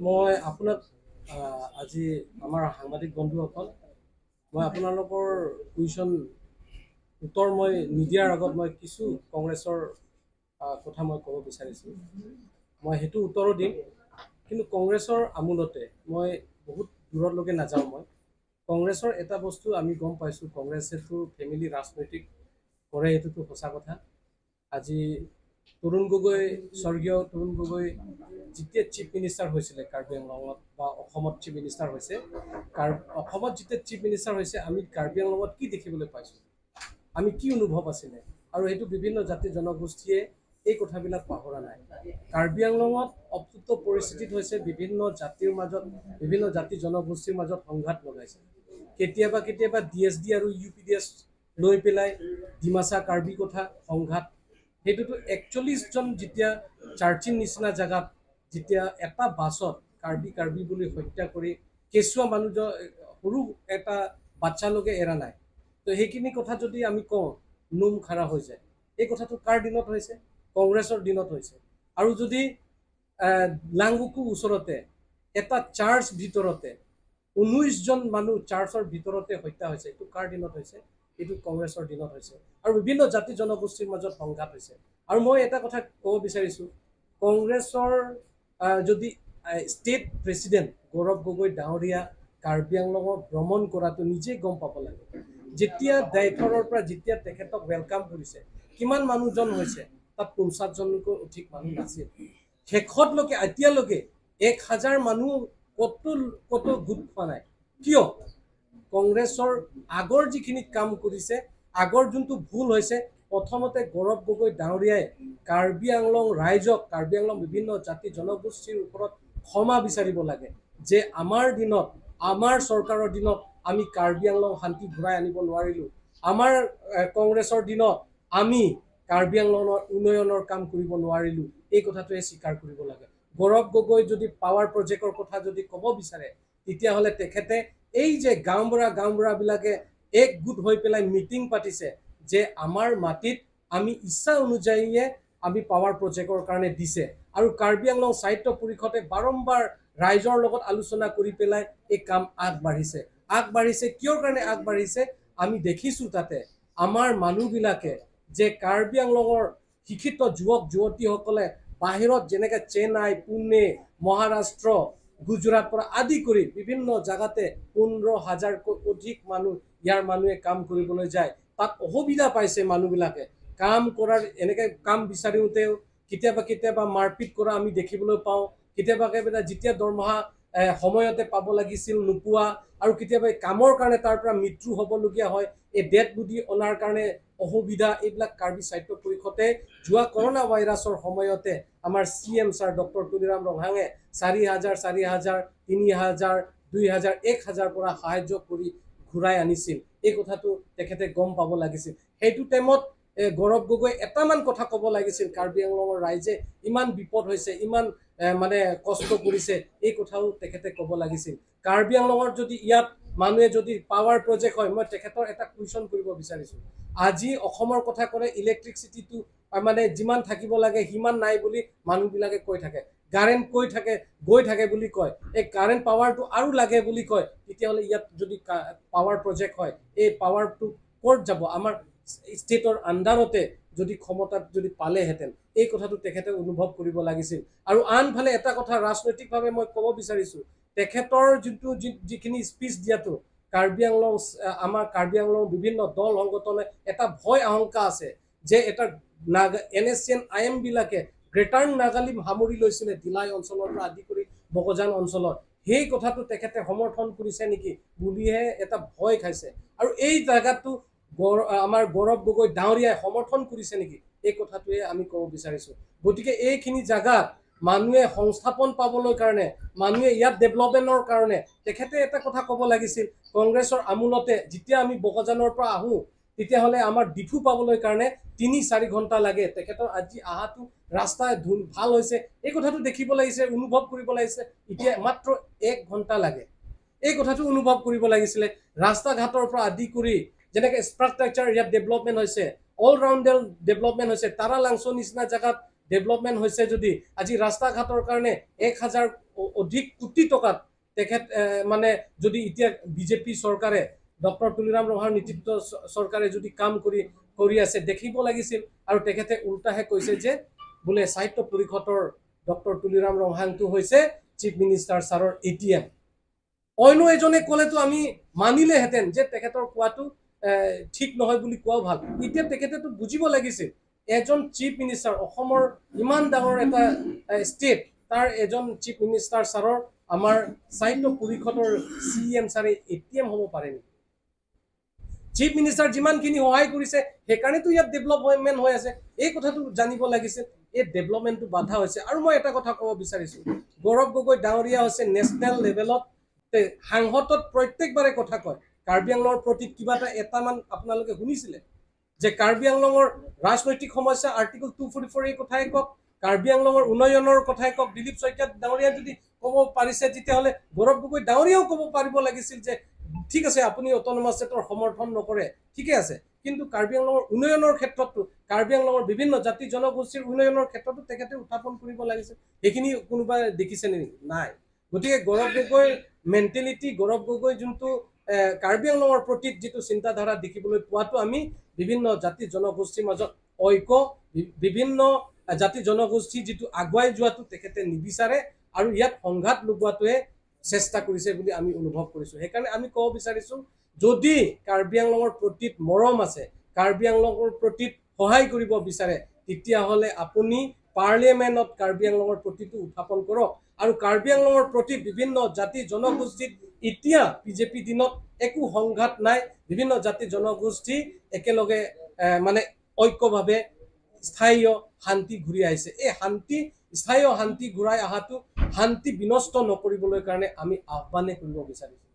মই আপোনাক আজি আমাৰ সাংবাদিক বন্ধুসকল মই আপোনালোকৰ কুৱেশ্যন উত্তৰ মই নিদিয়াৰ আগত মই কিছু কংগ্ৰেছৰ কথা মই ক'ব বিচাৰিছোঁ। মই সেইটো উত্তৰো দিম, কিন্তু কংগ্ৰেছৰ আমোলতে মই বহুত দূৰলৈকে নাযাওঁ। মই কংগ্ৰেছৰ এটা বস্তু আমি গম পাইছোঁ, কংগ্ৰেছেতো ফেমিলি ৰাজনৈতিক কৰে, এইটোতো সঁচা কথা। আজি তৰুণ গগৈ, স্বৰ্গীয় তৰুণ গগৈ যেতিয়া চিফ মিনিষ্টাৰ হৈছিলে কাৰ্বি আংলঙত বা অসমত চিফ মিনিষ্টাৰ হৈছে, অসমত যেতিয়া চিফ মিনিষ্টাৰ হৈছে, আমি কাৰ্বি আংলঙত কি দেখিবলৈ পাইছোঁ, আমি কি অনুভৱ আছিলে, আৰু সেইটো বিভিন্ন জাতি জনগোষ্ঠীয়ে এই কথাবিলাক পাহৰা নাই। কাৰ্বি আংলঙত অপ্তুত পৰিস্থিতিত হৈছে বিভিন্ন জাতিৰ মাজত, বিভিন্ন জাতি জনগোষ্ঠীৰ মাজত সংঘাত লগাইছে। কেতিয়াবা কেতিয়াবা DSD আৰু UPDS লৈ পেলাই ডিমাচা কাৰ্বি কথা সংঘাত। সেইটোতো 41জন যেতিয়া চাৰ্চিন নিচিনা জেগাত যেতিয়া এটা বাছত কাৰ্বি বুলি হত্যা কৰি কেঁচুৱা মানুহজন সৰু এটা বাচ্চালৈকে এৰা নাই। তো সেইখিনি কথা যদি আমি কওঁ, নোম খাৰা হৈ যায়। এই কথাটো কাৰ দিনত হৈছে? কংগ্ৰেছৰ দিনত হৈছে। আৰু যদি লাংগুকু ওচৰতে এটা চাৰ্চ ভিতৰতে 19জন মানুহ চাৰ্চৰ ভিতৰতে হত্যা হৈছে, এইটো কাৰ দিনত হৈছে? এইটো কংগ্ৰেছৰ দিনত হৈছে। আৰু বিভিন্ন জাতি জনগোষ্ঠীৰ মাজত সংঘাত হৈছে। আৰু মই এটা কথা ক'ব বিচাৰিছোঁ, কংগ্ৰেছৰ যদি ষ্টেট প্ৰেচিডেণ্ট গৌৰৱ গগৈ ডাঙৰীয়া কাৰ্বি আংলঙত ভ্ৰমণ কৰাটো নিজেই গম পাব লাগে। যেতিয়া দায়থৰৰ পৰা যেতিয়া তেখেতক ৱেলকাম কৰিছে, কিমান মানুহজন হৈছে? তাত 50জনকৈ অধিক মানুহ নাছিল। শেষতলৈকে এতিয়ালৈকে 1000 মানুহ কতো গোট খোৱা নাই। কিয়? কংগ্ৰেছৰ আগৰ যিখিনি কাম কৰিছে, আগৰ যোনটো ভুল হৈছে, প্ৰথমতে গৌৰৱ গগৈ ডাঙৰীয়াই কাৰ্বি আংলং ৰাইজক, কাৰ্বি আংলং বিভিন্ন জাতি জনগোষ্ঠীৰ ওপৰত ক্ষমা বিচাৰিব লাগে যে আমাৰ দিনত, আমাৰ চৰকাৰৰ দিনত আমি কাৰ্বি আংলং শান্তি ঘূৰাই আনিব নোৱাৰিলোঁ। আমাৰ কংগ্ৰেছৰ দিনত আমি কাৰ্বি আংলঙৰ উন্নয়নৰ কাম কৰিব নোৱাৰিলোঁ। এই কথাটোৱে স্বীকাৰ কৰিব লাগে। গৌৰৱ গগৈ যদি পাৱাৰ প্ৰজেক্টৰ কথা যদি ক'ব বিচাৰে, তেতিয়াহ'লে তেখেতে এই যে গাঁওবুঢ়াবিলাকে একগোট হৈ পেলাই মিটিং পাতিছে যে আমাৰ মাটিত আমি ইচ্ছা অনুযায়ীয়ে আমি পাৱাৰ প্ৰজেক্টৰ কাৰণে দিছে, আৰু কাৰ্বি আংলং সাহিত্য পৰিষদে বাৰম্বাৰ ৰাইজৰ লগত আলোচনা কৰি পেলাই এই কাম আগবাঢ়িছে। কিয় কাৰণে আগবাঢ়িছে? আমি দেখিছোঁ তাতে আমাৰ মানুহবিলাকে যে কাৰ্বি আংলঙৰ শিক্ষিত যুৱক যুৱতীসকলে বাহিৰত যেনেকৈ চেন্নাই, পুনে, মহাৰাষ্ট্ৰ, গুজৰাট পৰা আদি কৰি বিভিন্ন জেগাতে 15,000কৈ অধিক মানুহ ইয়াৰ মানুহে কাম কৰিবলৈ যায়। তাত অসুবিধা পাইছে মানুহবিলাকে কাম কৰাৰ, এনেকৈ কাম বিচাৰিওঁতেও কেতিয়াবা মাৰপিট কৰা আমি দেখিবলৈ পাওঁ। কেতিয়াবা যেতিয়া দৰমহা সময়তে পাব লাগিছিল নোপোৱা, আৰু কেতিয়াবা কামৰ কাৰণে তাৰ পৰা মৃত্যু হ'বলগীয়া হয়। এই ডেড বডি অনাৰ কাৰণে অসুবিধা, এইবিলাক কাৰ্বি সাহিত্য পৰিষদে যোৱা কৰোণা ভাইৰাছৰ সময়তে আমাৰ CM ছাৰ ডক্টৰ তুলিৰাম ৰভাঙে 4,000, 4,000, 3,000, 2,000, 1,000 পৰা সাহায্য কৰি ঘূৰাই আনিছিল। এই কথাটো তেখেতে গম পাব লাগিছিল। সেইটো টাইমত গৌৰৱ গগৈ এটামান কথা ক'ব লাগিছিল, কাৰ্বি আংলঙৰ ৰাইজে ইমান বিপদ হৈছে, ইমান মানে কষ্ট কৰিছে, এই কথাও তেখেতে ক'ব লাগিছিল। কাৰ্বি আংলঙৰ যদি ইয়াত মানুহে যদি পাৱাৰ প্ৰজেক্ট হয়, মই তেখেতৰ এটা কুৱেশ্যন কৰিব বিচাৰিছোঁ। আজি অসমৰ কথা ক'লে ইলেক্ট্ৰিচিটিটো মানে যিমান থাকিব লাগে সিমান নাই বুলি মানুহবিলাকে কৈ থাকে। কাৰেণ্ট গৈ থাকে বুলি কয়। এই কাৰেণ্ট পাৱাৰটো আৰু লাগে বুলি কয়। তেতিয়াহ'লে ইয়াত যদি পাৱাৰ প্ৰজেক্ট হয়, এই পাৱাৰটো ক'ত যাব? আমাৰ ষ্টেটৰ আণ্ডাৰতে যদি ক্ষমতাত যদি পালেহেঁতেন, এই কথাটো তেখেতে অনুভৱ কৰিব লাগিছিল। আৰু আনফালে এটা কথা ৰাজনৈতিকভাৱে মই ক'ব বিচাৰিছোঁ, তেখেতৰ যিখিনি স্পীচ দিয়াটো কাৰ্বি আংলং, আমাৰ কাৰ্বি আংলং বিভিন্ন দল সংগঠনে এটা ভয় আশংকা আছে যে এটা NSCN IM বিলাকে গ্ৰেটাৰ নাগালেণ্ড সামৰি লৈছিলে, ধিলাই অঞ্চলৰ পৰা আদি কৰি বগজান অঞ্চলত। সেই কথাটো তেখেতে সমৰ্থন কৰিছে নেকি বুলিহে এটা ভয় খাইছে। আৰু এই জেগাটো আমাৰ গৌৰৱ গগৈ ডাঙৰীয়াই সমৰ্থন কৰিছে নেকি, এই কথাটোৱে আমি ক'ব বিচাৰিছোঁ। গতিকে এইখিনি জেগাত মানুহে সংস্থাপন পাবলৈ কাৰণে, মানুহে ইয়াত ডেভেলপমেণ্টৰ কাৰণে তেখেতে এটা কথা ক'ব লাগিছিল, কংগ্ৰেছৰ আমোলতে যেতিয়া আমি বগজানৰ পৰা আহোঁ তেতিয়াহ'লে আমাৰ ডিফু পাবলৈ কাৰণে 3-4 ঘণ্টা লাগে। তেখেতৰ আজি আহাটো ৰাস্তা ভাল হৈছে, এই কথাটো দেখিব লাগিছে, অনুভৱ কৰিব লাগিছে। এতিয়া মাত্ৰ 1 ঘণ্টা লাগে। এই কথাটো অনুভৱ কৰিব লাগিছিলে। ৰাস্তা ঘাটৰ পৰা আদি কৰি যেনেকৈ ইনফ্ৰাষ্ট্ৰাকচাৰ ইয়াত ডেভেলপমেণ্ট হৈছে, অল ৰাউণ্ডাৰ ডেভেলপমেণ্ট হৈছে। তাৰা লাংচ নিচিনা জেগাত ডেভেলপমেণ্ট হৈছে যদি আজি ৰাস্তা ঘাটৰ কাৰণে 1000 অধিক কোটি টকাত তেখেত মানে যদি এতিয়া বিজেপি চৰকাৰে ডক্টৰ তুলিৰাম ৰহাৰ নেতৃত্ব চৰকাৰে যদি কাম কৰি আছে দেখিব লাগিছিল আৰু তেখেতে উল্টাহে কৈছে যে বোলে সাহিত্য পৰিষদৰ ডক্টৰ তুলিৰাম ৰহাংটো হৈছে চিফ মিনিষ্টাৰ ছাৰৰ এটিএম অন্য এজনে ক'লেতো আমি মানিলেহেঁতেন যে তেখেতৰ কোৱাটো ঠিক নহয় বুলি কোৱাও ভাল এতিয়া তেখেতেতো বুজিব লাগিছিল এজন চিফ মিনিষ্টাৰ অসমৰ ইমান ডাঙৰ এটা ষ্টেট তাৰ এজন চিফ মিনিষ্টাৰ ছাৰৰ আমাৰ সাহিত্য পৰিষদৰ CM ছাৰে এটিএম হ'ব পাৰে নেকি চিফ মিনিষ্টাৰ যিমানখিনি সহায় কৰিছে সেইকাৰণেতো ইয়াত ডেভেলপমেণ্ট হৈ আছে এই কথাটো জানিব লাগিছিল এই ডেভেলপমেণ্টটো বাধা হৈছে আৰু মই এটা কথা ক'ব বিচাৰিছোঁ গৌৰৱ গগৈ ডাঙৰীয়া হৈছে নেশ্যনেল লেভেলত সাংসদত প্ৰত্যেকবাৰে কথা কয় কাৰ্বি আংলঙৰ প্ৰতি কিবা এটামান আপোনালোকে শুনিছিলে যে কাৰ্বি আংলঙৰ ৰাজনৈতিক সমস্যা আৰ্টিকল 244 এই কথাই কওক কাৰ্বি আংলঙৰ উন্নয়নৰ কথাই কওক দিলীপ শইকীয়া ডাঙৰীয়া যদি ক'ব পাৰিছে তেতিয়াহ'লে গৌৰৱ গগৈ ডাঙৰীয়াও ক'ব পাৰিব লাগিছিল যে ঠিক আছে আপুনি অট'নমাছ ষ্টেটৰ সমৰ্থন নকৰে ঠিকে আছে কিন্তু কাৰ্বি আংলঙৰ উন্নয়নৰ ক্ষেত্ৰতো কাৰ্বি আংলঙৰ বিভিন্ন জাতি জনগোষ্ঠীৰ উন্নয়নৰ ক্ষেত্ৰতো তেখেতে উত্থাপন কৰিব লাগিছিল এইখিনি কোনোবাই দেখিছে নেকি নাই গতিকে গৌৰৱ গগৈ মেণ্টেলিটি গৌৰৱ গগৈ যোনটো কাৰ্বি আংলঙৰ প্ৰতি যিটো চিন্তাধাৰা দেখিবলৈ পোৱাটো আমি বিভিন্ন জাতি জনগোষ্ঠীৰ মাজত ঐক্য বিভিন্ন জাতি জনগোষ্ঠী যিটো আগুৱাই যোৱাটো তেখেতে নিবিচাৰে আৰু ইয়াত সংঘাত লগোৱাটোৱে চেষ্টা কৰিছে বুলি আমি অনুভৱ কৰিছোঁ সেইকাৰণে আমি ক'ব বিচাৰিছোঁ যদি কাৰ্বি আংলঙৰ প্ৰতি মৰম আছে কাৰ্বি আংলঙৰ প্ৰতি সহায় কৰিব বিচাৰে তেতিয়াহ'লে আপুনি পাৰ্লিয়ামেণ্টত কাৰ্বি আংলঙৰ প্ৰতিটো উত্থাপন কৰক আৰু কাৰ্বি আংলঙৰ প্ৰতি বিভিন্ন জাতি জনগোষ্ঠীত এতিয়া বিজেপি দিনত একো সংঘাত নাই বিভিন্ন জাতি জনগোষ্ঠী একেলগে মানে ঐক্যভাৱে স্থায়ী শান্তি ঘূৰি আহিছে এই শান্তি স্থায়ী শান্তি ঘূৰাই অহাটো শান্তি বিনষ্ট নকৰিবলৈ কাৰণে আমি আহ্বানে কৰিব বিচাৰিছোঁ